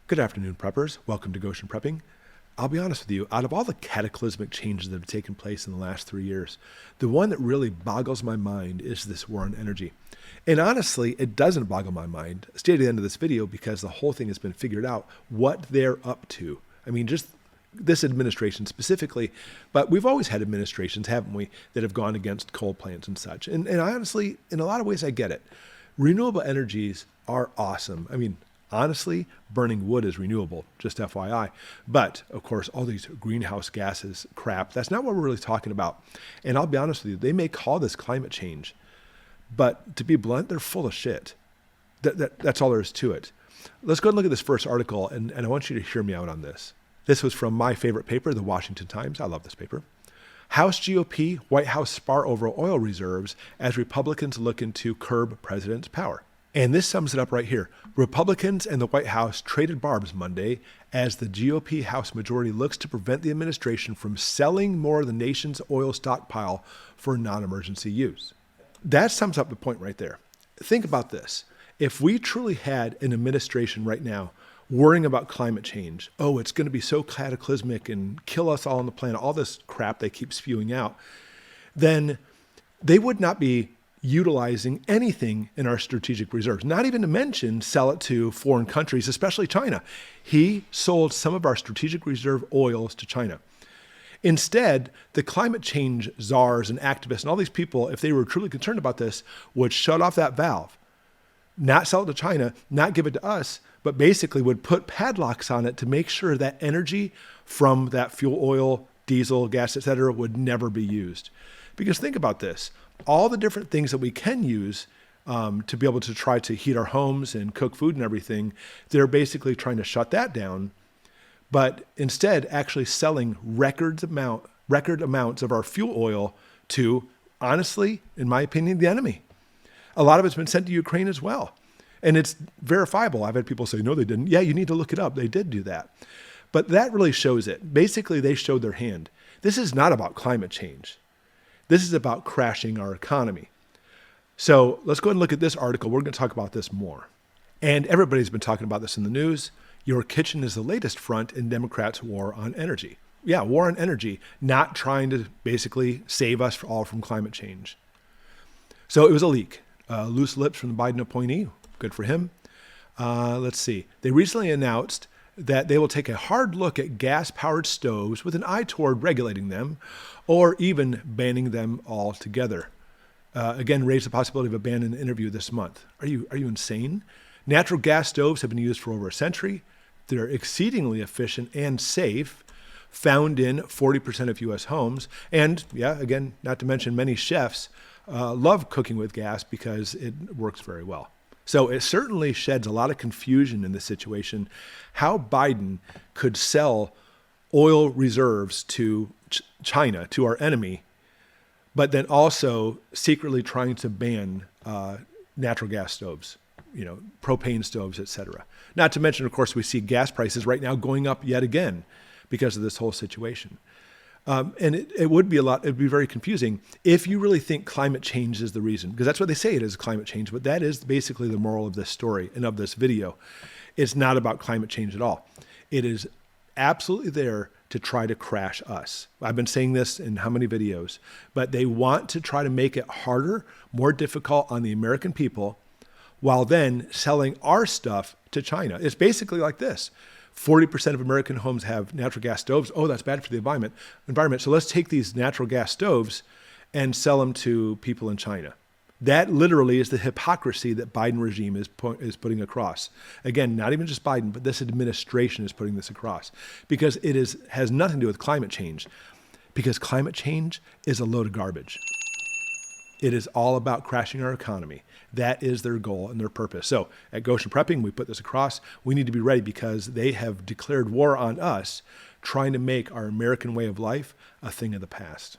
Good afternoon, preppers. Welcome to Goshen Prepping. I'll be honest with you, out of all the cataclysmic changes that have taken place in the last 3 years, the one that really boggles my mind is this war on energy. And honestly, it doesn't boggle my mind. Stay to the end of this video because the whole thing has been figured out what they're up to. I mean, just this administration specifically, but we've always had administrations, haven't we, that have gone against coal plants and such. And honestly, in a lot of ways, I get it. Renewable energies are awesome. I mean, honestly, burning wood is renewable, just FYI. But, of course, all these greenhouse gases crap, that's not what we're really talking about. And I'll be honest with you, they may call this climate change. But to be blunt, they're full of shit. That's all there is to it. Let's go and look at this first article, and I want you to hear me out on this. This was from my favorite paper, the Washington Times. I love this paper. House GOP, White House spar over oil reserves as Republicans look into curb president's power. And this sums it up right here. Republicans and the White House traded barbs Monday as the GOP House majority looks to prevent the administration from selling more of the nation's oil stockpile for non-emergency use. That sums up the point right there. Think about this. If we truly had an administration right now worrying about climate change, oh, it's going to be so cataclysmic and kill us all on the planet, all this crap they keep spewing out, then they would not be utilizing anything in our strategic reserves, not even to mention sell it to foreign countries, especially China. He sold some of our strategic reserve oils to China. Instead, the climate change czars and activists and all these people, if they were truly concerned about this, would shut off that valve, not sell it to China, not give it to us, but basically would put padlocks on it to make sure that energy from that fuel oil, diesel, gas, etc., would never be used. Because think about this. All the different things that we can use to be able to try to heat our homes and cook food and everything, they're basically trying to shut that down, but instead actually selling record amounts of our fuel oil to, honestly, in my opinion, the enemy. A lot of it's been sent to Ukraine as well. And it's verifiable. I've had people say, no, they didn't. Yeah, you need to look it up. They did do that. But that really shows it. Basically, they showed their hand. This is not about climate change. This is about crashing our economy. So let's go ahead and look at this article. We're going to talk about this more. And everybody's been talking about this in the news. Your kitchen is the latest front in Democrats' war on energy. Yeah, war on energy, not trying to basically save us all from climate change. So it was a leak. Loose lips from the Biden appointee. Good for him. Let's see. They recently announced that they will take a hard look at gas-powered stoves with an eye toward regulating them or even banning them altogether. Again, raised the possibility of a ban in an interview this month. Are you insane? Natural gas stoves have been used for over a century. They're exceedingly efficient and safe, found in 40% of U.S. homes. And yeah, again, not to mention many chefs love cooking with gas because it works very well. So it certainly sheds a lot of confusion in this situation, how Biden could sell oil reserves to China, to our enemy, but then also secretly trying to ban natural gas stoves, propane stoves, etc. Not to mention, of course, we see gas prices right now going up yet again because of this whole situation. And it would be very confusing if you really think climate change is the reason, because that's what they say it is, climate change, but that is basically the moral of this story and of this video. It's not about climate change at all. It is absolutely there to try to crash us. I've been saying this in how many videos, but they want to try to make it harder, more difficult on the American people, while then selling our stuff to China. It's basically like this. 40% of American homes have natural gas stoves. Oh, that's bad for the environment. So let's take these natural gas stoves and sell them to people in China. That literally is the hypocrisy that Biden regime is putting across. Again, not even just Biden, but this administration is putting this across because it has nothing to do with climate change, because climate change is a load of garbage. It is all about crashing our economy. That is their goal and their purpose. So at Goshen Prepping, we put this across. We need to be ready because they have declared war on us, trying to make our American way of life a thing of the past.